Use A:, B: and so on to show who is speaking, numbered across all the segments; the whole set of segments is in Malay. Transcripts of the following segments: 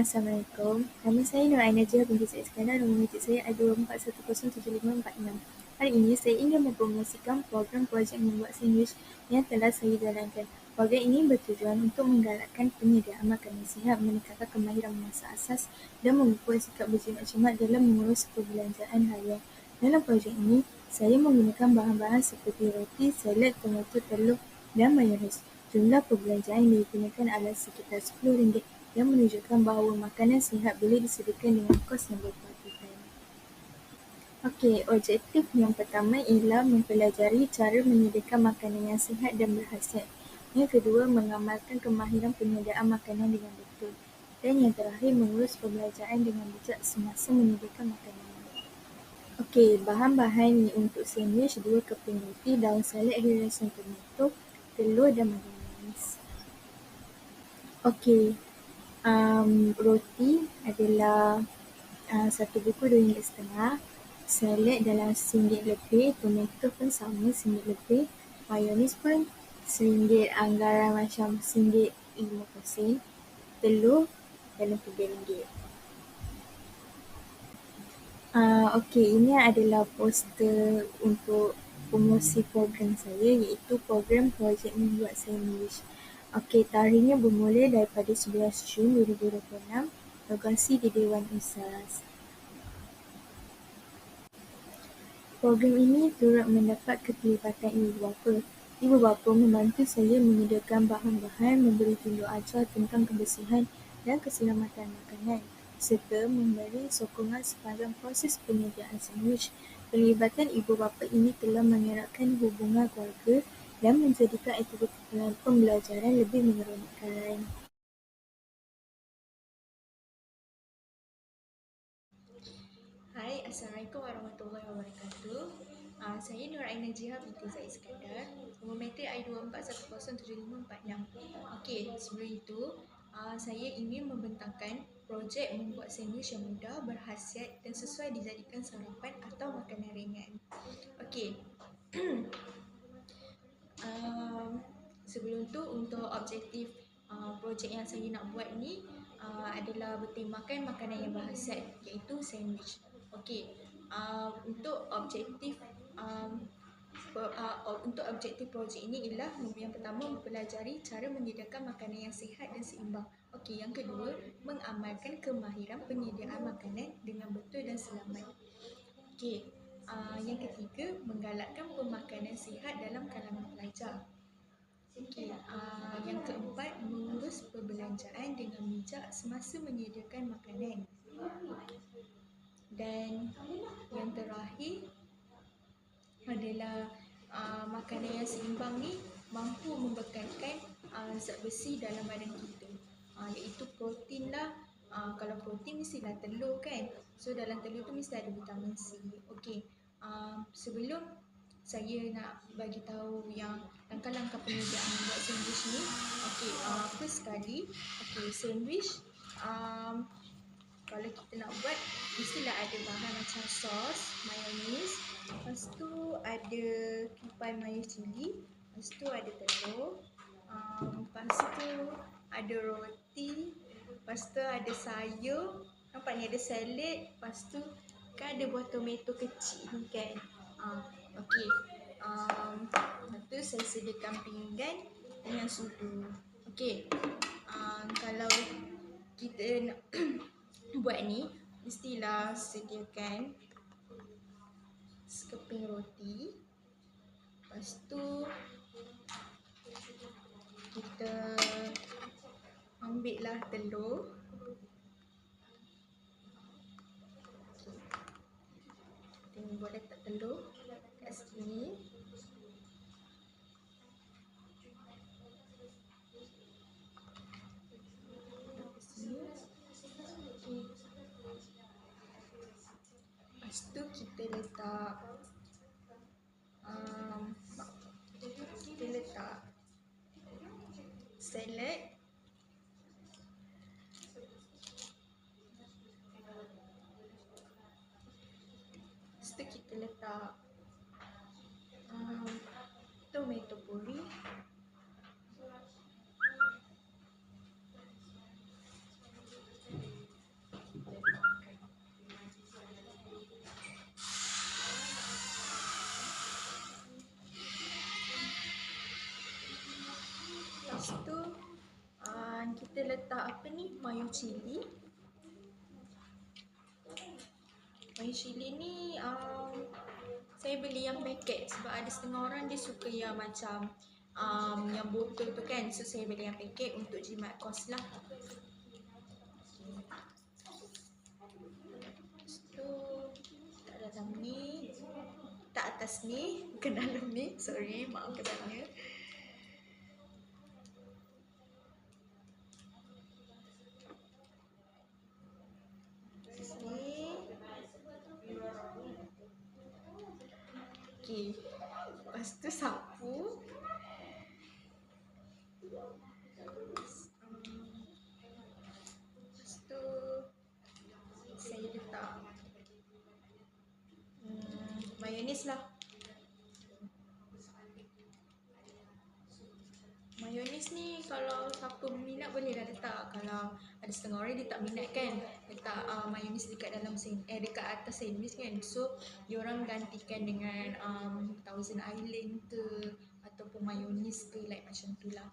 A: Assalamualaikum. Nama saya Nur Aina Jiha binti Said Iskandar. Nombor meja saya I24107546. Hari ini saya ingin mempromosikan program projek membuat sandwich yang telah saya jalankan. Program ini bertujuan untuk menggalakkan penyediaan makanan sihat, meningkatkan kemahiran memasak asas dan mengukur sikap berjimat dalam mengurus perbelanjaan harian. Dalam projek ini, saya menggunakan bahan-bahan seperti roti, salad, tomato, telur dan mayones. Jumlah perbelanjaan yang digunakan adalah sekitar RM10 yang menunjukkan bahawa makanan sihat boleh disediakan dengan kos yang berpatutan. Okey, objektif yang pertama ialah mempelajari cara menyediakan makanan yang sihat dan berkhasiat. Yang kedua, mengamalkan kemahiran penyediaan makanan dengan betul. Dan yang terakhir, mengurus perbelanjaan dengan bijak semasa menyediakan makanan. Okey, bahan-bahan untuk sandwich 2 keping roti, daun salad, hiasan tomato, telur dan mayones. Okey, roti adalah satu buku RM2.5, salad dalam RM1 lebih, tomato pun sama RM1 lebih, mayones pun RM1, anggaran macam RM1.50, telur dalam RM3. Okey, ini adalah poster untuk promosi program saya, iaitu program projek membuat sandwich. Okey, tarikhnya bermula daripada 11 Jun 2026, lokasi di Dewan Usas. Program ini turut mendapat keterlibatan ibu bapa. Ibu bapa membantu saya menyediakan bahan-bahan, memberi tunjuk ajar tentang kebersihan dan keselamatan makanan, serta memberi sokongan sepanjang proses penyediaan sandwich. Perlibatan ibu bapa ini telah mengeratkan hubungan keluarga dan menjadikan aktiviti pembelajaran lebih menyeronokkan. Hai, Assalamualaikum warahmatullahi wabarakatuh. Saya Nur Aina Jiha binti Said Iskandar. Nombor meter I24107546. Okey, sebelum itu, saya ingin membentangkan projek membuat sandwich yang mudah, berkhasiat dan sesuai dijadikan sarapan atau makanan ringan. Okey. Sebelum tu, untuk objektif projek yang saya nak buat ni adalah bertemakan makanan yang berkhasiat, iaitu sandwich. Okey, untuk objektif projek ini ialah yang pertama, mempelajari cara menyediakan makanan yang sihat dan seimbang. Okey, yang kedua, mengamalkan kemahiran penyediaan makanan dengan betul dan selamat. Okey, yang ketiga, menggalakkan pemakanan sihat dalam kalangan pelajar. Okey, yang keempat, mengurus perbelanjaan dengan bijak semasa menyediakan makanan. Dan yang terakhir adalah makanan yang seimbang ni mampu membekalkan zat besi dalam badan kita, iaitu protein lah. Kalau protein mestilah telur kan, so dalam telur tu mesti ada vitamin C. Okey, sebelum saya nak bagi tahu yang langkah-langkah penyediaan membuat sandwich ni. Okey, first sekali, sandwich kalau kita nak buat, mestilah ada bahan macam sos, mayonis, lepas tu ada kipai mayo cili, lepas tu ada telur, lepas tu ada roti, lepas tu ada sayur, nampak ni ada salad, lepas tu kan ada buah tomato kecil ni kan. Okey, lepas tu saya sediakan pinggan dengan sudu. Okey, kalau kita nak buat ni, mestilah sediakan sekeping roti. Lepas tu kita ambil lah telur. Kita buat letak telur kat sini. Lepas tu kita letak salad. Lepas tu kita letak tomato puri.
B: letak apa ni, mayo cili. Mayo cili ni saya beli yang paket sebab ada setengah orang dia suka yang macam yang botol tu kan. So saya beli yang paket untuk jimat kos lah. Lepas tu tak dalam ni, tak atas ni, bukan dalam ni. Sorry, maaf katanya. Okey, lepas tu sapu. Lepas tu saya letak mayonis lah. Mayonis ni kalau siapa minat boleh dah letak. Kalau ada setengah orang dia tak minat kan letak mayonis dekat dalam dekat atas sandwich kan. So diorang gantikan dengan Thousand Island ke ataupun mayonis ke, like macam tu lah.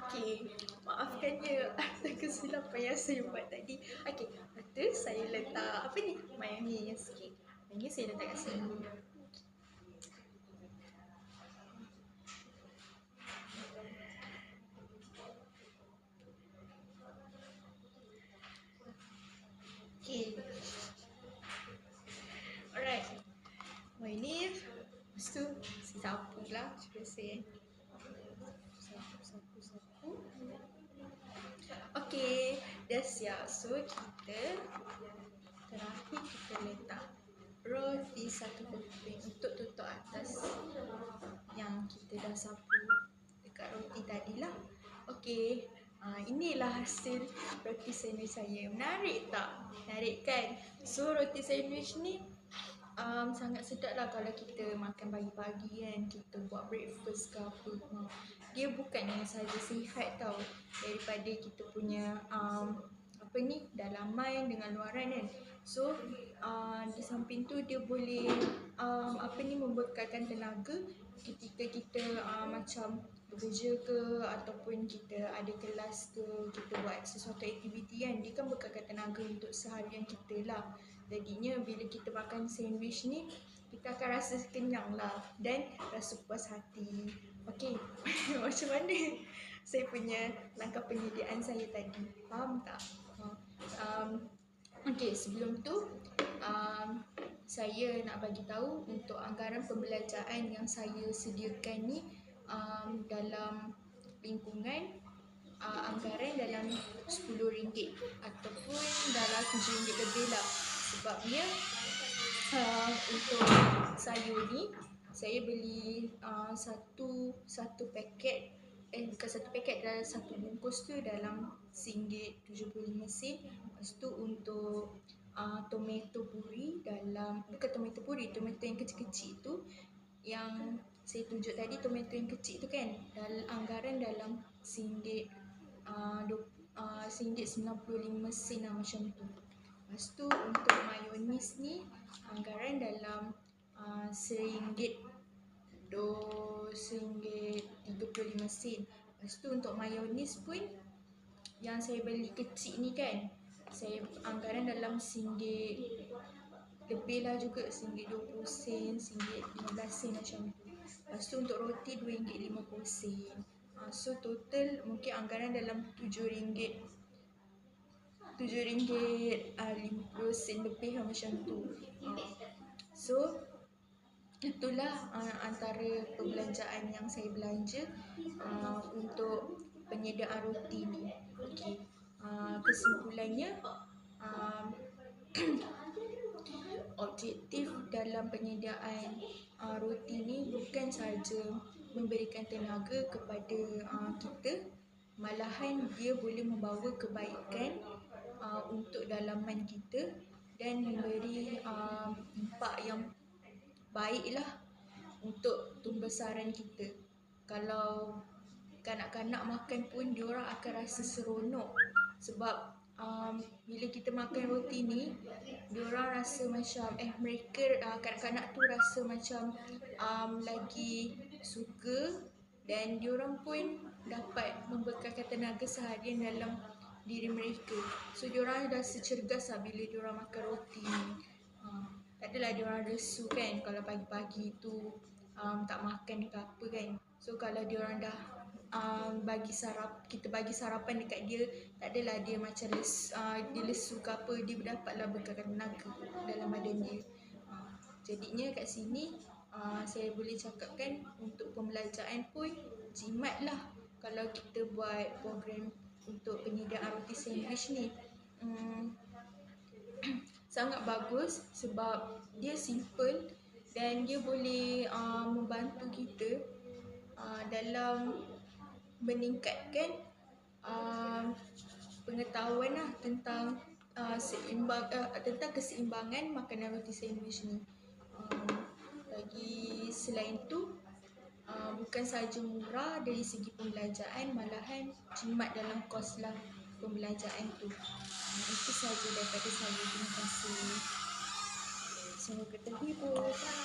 B: Okay, maafkan je atas kesilapan yang saya buat tadi. Okay, lepas tu saya letak apa ni, mayonis sikit. Mayonis saya letak kat sini. Okay, alright, mayonis. Lepas tu saya sapu lah macam biasa kan. Sapu. Okay, dah siap. So kita terakhir kita letak roti satu keping untuk tutup atas yang kita dah sapu dekat roti tadi lah. Okay, inilah hasil roti sandwich saya. Menarik tak? Menarik kan? So roti sandwich ni sangat sedap lah kalau kita makan pagi-pagi kan, kita buat breakfast ke apa. Dia bukannya sahaja sihat tau, daripada kita punya apa ni, dalaman dengan luaran kan. So di samping tu dia boleh apa ni, membekalkan tenaga ketika kita macam bekerja ke ataupun kita ada kelas ke, kita buat sesuatu aktiviti kan, dia kan bekalkan tenaga untuk seharian kita lah. Jadinya bila kita makan sandwich ni, kita akan rasa kenyang lah dan rasa puas hati. Okay, macam mana saya punya langkah penyediaan saya tadi? Faham tak? Okay, sebelum tu saya nak bagi tahu untuk anggaran pembelanjaan yang saya sediakan ni dalam lingkungan anggaran dalam RM10 ataupun dalam RM7 lebih lah. Sebabnya untuk sayur ni saya beli satu paket, bukan satu paket, dalam satu bungkus tu dalam RM1.75. Lepas tu untuk tomato puri dalam, bukan tomato puri, tomato yang kecil-kecil tu yang saya tunjuk tadi, tomato yang kecil tu kan, dalam anggaran dalam RM1.95 lah, macam tu. Lepas tu untuk mayonis ni anggaran dalam RM1.35. Lepas tu untuk mayonis pun yang saya beli kecil ni kan, saya anggaran dalam RM1 lebih lah juga, RM1.20, RM1.15 macam tu. Lepas tu untuk roti RM2.50. So total mungkin anggaran dalam RM7.50 lebih lah, macam tu. So itulah antara perbelanjaan yang saya belanja untuk penyediaan roti ni. Okey. Kesimpulannya, objektif dalam penyediaan roti ni bukan sahaja memberikan tenaga kepada kita, malahan dia boleh membawa kebaikan untuk dalaman kita dan memberi impak yang baiklah untuk pembesaran kita. Kalau kanak-kanak makan pun diorang akan rasa seronok sebab bila kita makan roti ni, diorang rasa macam mereka kanak-kanak tu rasa macam lagi suka dan diorang pun dapat membekalkan tenaga seharian dalam diri mereka. So diorang rasa cergas lah bila diorang makan roti ni. Tak adalah diorang lesu kan kalau pagi-pagi tu tak makan ke apa kan. So kalau diorang dah kita bagi sarapan dekat dia, tak adalah dia macam dia lesu ke apa, dia dapatlah bekalkan tenaga dalam badan dia. Jadinya kat sini saya boleh cakapkan untuk pembelajaran pun jimatlah kalau kita buat program untuk penyediaan roti sandwich ni. Sangat bagus sebab dia simple dan dia boleh membantu kita dalam meningkatkan pengetahuan lah tentang tentang keseimbangan makanan roti sandwich ni. Lagi selain tu, bukan sahaja murah dari segi pembelajaran, malahan jimat dalam kos lah pembelajaran tu. Itu sahaja daripada saya. Terima kasih. Semoga terhibur. Bye.